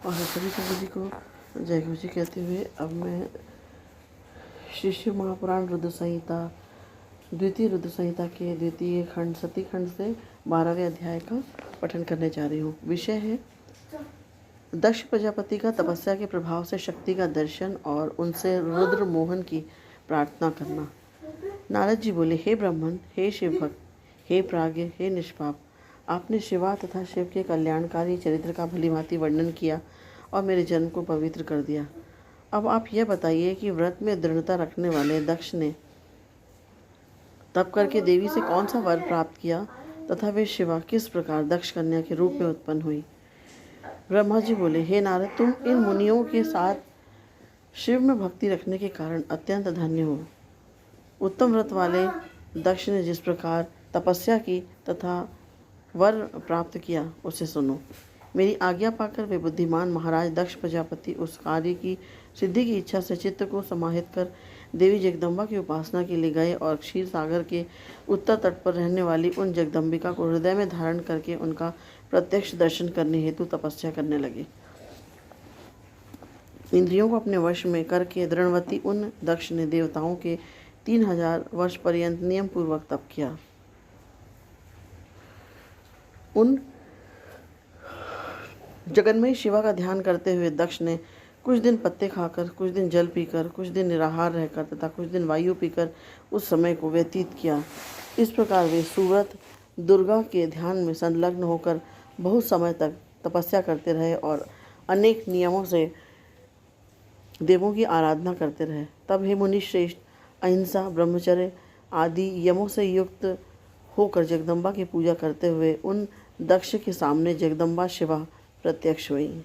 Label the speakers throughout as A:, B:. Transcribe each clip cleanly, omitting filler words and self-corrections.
A: और सभी सभी जी को जय गुरु जी कहते हुए अब मैं श्री शिव महापुराण रुद्र संहिता द्वितीय रुद्र संहिता के द्वितीय खंड सती खंड से 12वें अध्याय का पठन करने जा रही हूँ। विषय है दक्ष प्रजापति का तपस्या के प्रभाव से शक्ति का दर्शन और उनसे रुद्र मोहन की प्रार्थना करना। नारद जी बोले, हे ब्राह्मण, हे शिव भक्त, हे प्राज्ञ, हे निष्पाप, आपने शिवा तथा शिव के कल्याणकारी चरित्र का भलीभांति वर्णन किया और मेरे जन्म को पवित्र कर दिया। अब आप यह बताइए कि व्रत में दृढ़ता रखने वाले दक्ष ने तप करके देवी से कौन सा वर प्राप्त किया तथा वे शिवा किस प्रकार दक्ष कन्या के रूप में उत्पन्न हुई। ब्रह्मा जी बोले, हे नारद, तुम इन मुनियों के साथ शिव में भक्ति रखने के कारण अत्यंत धन्य हो। उत्तम व्रत वाले दक्ष ने जिस प्रकार तपस्या की तथा वर प्राप्त किया उसे सुनो। मेरी आज्ञा पाकर वे बुद्धिमान महाराज दक्ष प्रजापति उस कार्य की सिद्धि की इच्छा से चित्त को समाहित कर देवी जगदम्बा की उपासना के लिए गए और क्षीर सागर के उत्तर तट पर रहने वाली उन जगदम्बिका को हृदय में धारण करके उनका प्रत्यक्ष दर्शन करने हेतु तपस्या करने लगे। इंद्रियों को अपने वश में करके दृढ़वती उन दक्ष ने देवताओं के 3000 वर्ष पर्यंत नियम पूर्वक तप किया। उन जगन्मयी शिवा का ध्यान करते हुए दक्ष ने कुछ दिन पत्ते खाकर, कुछ दिन जल पीकर, कुछ दिन निराहार रहकर तथा कुछ दिन वायु पीकर उस समय को व्यतीत किया। इस प्रकार वे सुव्रत दुर्गा के ध्यान में संलग्न होकर बहुत समय तक तपस्या करते रहे और अनेक नियमों से देवों की आराधना करते रहे। तब हे मुनि श्रेष्ठ, अहिंसा, ब्रह्मचर्य आदि यमों से युक्त होकर जगदम्बा की पूजा करते हुए उन दक्ष के सामने जगदम्बा शिवा प्रत्यक्ष हुई।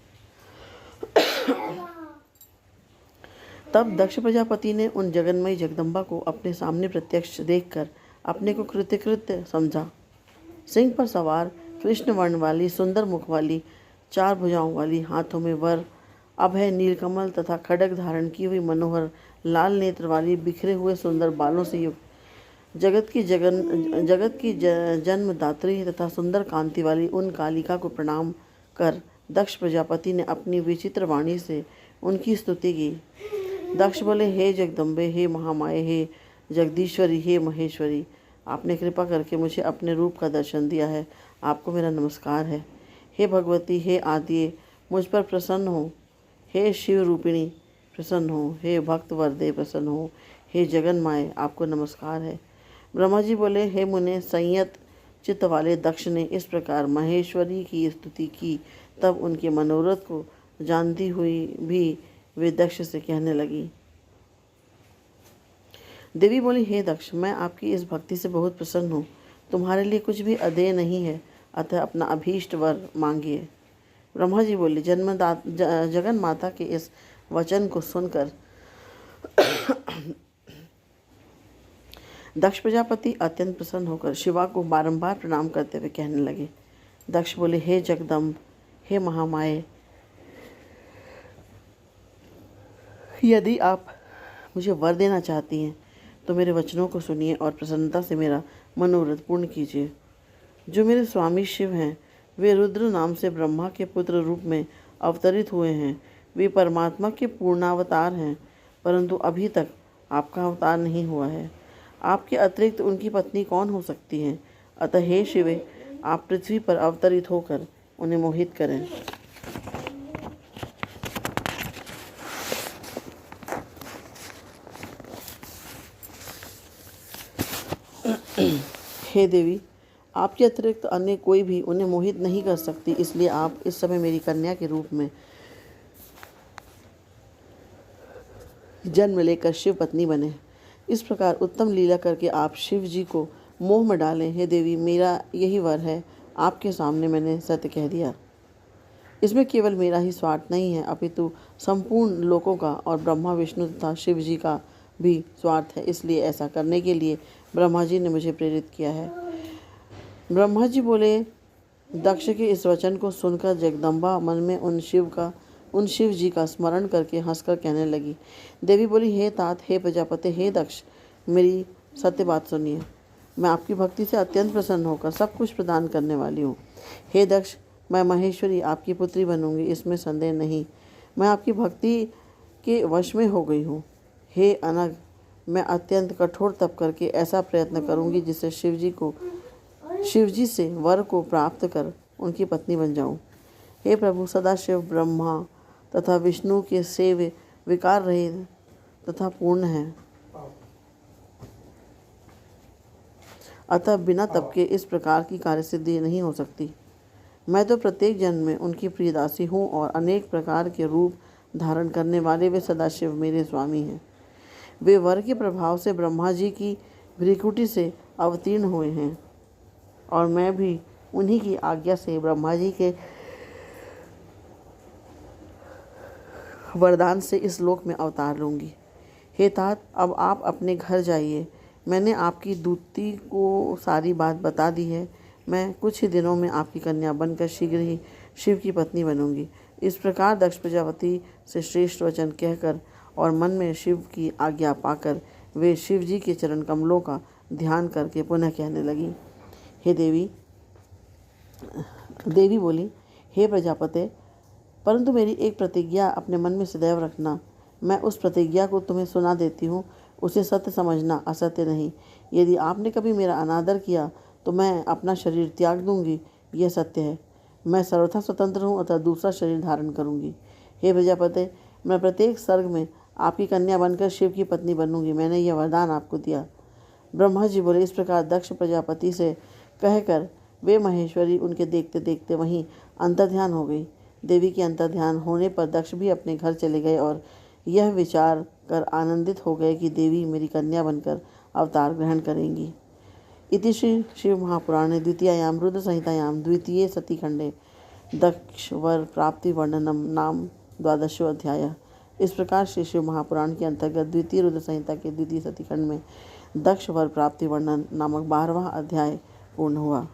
A: तब दक्ष प्रजापति ने उन जगन्मयी जगदम्बा को अपने सामने प्रत्यक्ष देखकर अपने को कृतकृत्य समझा। सिंह पर सवार, कृष्ण वर्ण वाली, सुंदर मुख वाली, 4 भुजाओं वाली, हाथों में वर, अभय, नीलकमल तथा खड्ग धारण की हुई, मनोहर लाल नेत्र वाली, बिखरे हुए सुंदर बालों से युक्त, जगत की जन्मदात्री तथा सुंदर कांति वाली उन कालिका को प्रणाम कर दक्ष प्रजापति ने अपनी विचित्र वाणी से उनकी स्तुति की। दक्ष बोले, हे जगदम्बे, हे महामाये, हे जगदीश्वरी, हे महेश्वरी, आपने कृपा करके मुझे अपने रूप का दर्शन दिया है, आपको मेरा नमस्कार है। हे भगवती, हे आद्ये, मुझ पर प्रसन्न हो। हे शिव रूपिणी, प्रसन्न हो। हे भक्त वरदे, प्रसन्न हो। हे जगन माये, आपको नमस्कार है। ब्रह्मा जी बोले, हे मुने, संयत चित्त वाले दक्ष ने इस प्रकार महेश्वरी की स्तुति की। तब उनके मनोरथ को जानती हुई भी वे दक्ष से कहने लगी। देवी बोली, हे दक्ष, मैं आपकी इस भक्ति से बहुत प्रसन्न हूँ। तुम्हारे लिए कुछ भी अदेय नहीं है, अतः अपना अभीष्ट वर मांगिए। ब्रह्मा जी बोले, जगन माता के इस वचन को सुनकर दक्ष प्रजापति अत्यंत प्रसन्न होकर शिवा को बारंबार प्रणाम करते हुए कहने लगे। दक्ष बोले, हे जगदम्ब, हे महामाये, यदि आप मुझे वर देना चाहती हैं तो मेरे वचनों को सुनिए और प्रसन्नता से मेरा मनोरथ पूर्ण कीजिए। जो मेरे स्वामी शिव हैं, वे रुद्र नाम से ब्रह्मा के पुत्र रूप में अवतरित हुए हैं। वे परमात्मा के पूर्णावतार हैं, परंतु अभी तक आपका अवतार नहीं हुआ है। आपके अतिरिक्त उनकी पत्नी कौन हो सकती है? अतः हे शिवे, आप पृथ्वी पर अवतरित होकर उन्हें मोहित करें। हे देवी, आपके अतिरिक्त अन्य कोई भी उन्हें मोहित नहीं कर सकती, इसलिए आप इस समय मेरी कन्या के रूप में जन्म लेकर शिव पत्नी बने। इस प्रकार उत्तम लीला करके आप शिव जी को मोह में डालें। हे देवी, मेरा यही वर है, आपके सामने मैंने सत्य कह दिया। इसमें केवल मेरा ही स्वार्थ नहीं है, अपितु संपूर्ण लोकों का और ब्रह्मा, विष्णु तथा शिव जी का भी स्वार्थ है। इसलिए ऐसा करने के लिए ब्रह्मा जी ने मुझे प्रेरित किया है। ब्रह्मा जी बोले, दक्ष के इस वचन को सुनकर जगदम्बा मन में उन शिव जी का स्मरण करके हंसकर कहने लगी। देवी बोली, हे तात, हे प्रजापति, हे दक्ष, मेरी सत्य बात सुनिए। मैं आपकी भक्ति से अत्यंत प्रसन्न होकर सब कुछ प्रदान करने वाली हूँ। हे दक्ष, मैं महेश्वरी आपकी पुत्री बनूंगी, इसमें संदेह नहीं। मैं आपकी भक्ति के वश में हो गई हूँ। हे अनग, मैं अत्यंत कठोर तप करके ऐसा प्रयत्न करूंगी जिससे शिवजी से वर को प्राप्त कर उनकी पत्नी बन जाऊं। हे प्रभु, सदाशिव ब्रह्मा तथा विष्णु के सेव्य विकार रहित तथा पूर्ण है, अतः बिना तप के इस प्रकार की कार्य सिद्धि नहीं हो सकती। मैं तो प्रत्येक जन्म में उनकी प्रियदासी हूँ और अनेक प्रकार के रूप धारण करने वाले वे सदाशिव मेरे स्वामी हैं। वे वर के प्रभाव से ब्रह्मा जी की भ्रिकुटी से अवतीर्ण हुए हैं और मैं भी उन्हीं की आज्ञा से ब्रह्मा जी के वरदान से इस लोक में अवतार लूँगी। हे तात, अब आप अपने घर जाइए। मैंने आपकी दूती को सारी बात बता दी है। मैं कुछ ही दिनों में आपकी कन्या बनकर शीघ्र ही शिव की पत्नी बनूंगी। इस प्रकार दक्ष प्रजापति से श्रेष्ठ वचन कहकर और मन में शिव की आज्ञा पाकर वे शिव जी के चरण कमलों का ध्यान करके पुनः कहने लगी। हे देवी बोली, हे प्रजापते, परंतु मेरी एक प्रतिज्ञा अपने मन में सदैव रखना। मैं उस प्रतिज्ञा को तुम्हें सुना देती हूँ, उसे सत्य समझना, असत्य नहीं। यदि आपने कभी मेरा अनादर किया तो मैं अपना शरीर त्याग दूंगी, यह सत्य है। मैं सर्वथा स्वतंत्र हूँ, अतः दूसरा शरीर धारण करूंगी। हे प्रजापते, मैं प्रत्येक सर्ग में आपकी कन्या बनकर शिव की पत्नी बनूंगी। मैंने यह वरदान आपको दिया। ब्रह्मा जी बोले। इस प्रकार दक्ष प्रजापति से कहकर वे महेश्वरी उनके देखते देखते वहीं अंतर्ध्यान हो गई। देवी के अंतर्ध्यान होने पर दक्ष भी अपने घर चले गए और यह विचार कर आनंदित हो गए कि देवी मेरी कन्या बनकर अवतार ग्रहण करेंगी। इति श्री शिव महापुराणे द्वितीयायां रुद्र संहितायां द्वितीये सतीखंडे दक्ष वर प्राप्ति वर्णनम नाम 12वां अध्याय। इस प्रकार श्री शिव महापुराण के अंतर्गत द्वितीय रुद्र संहिता के द्वितीय सतीखंड में दक्ष वर प्राप्ति वर्णन नामक 12वां अध्याय पूर्ण हुआ।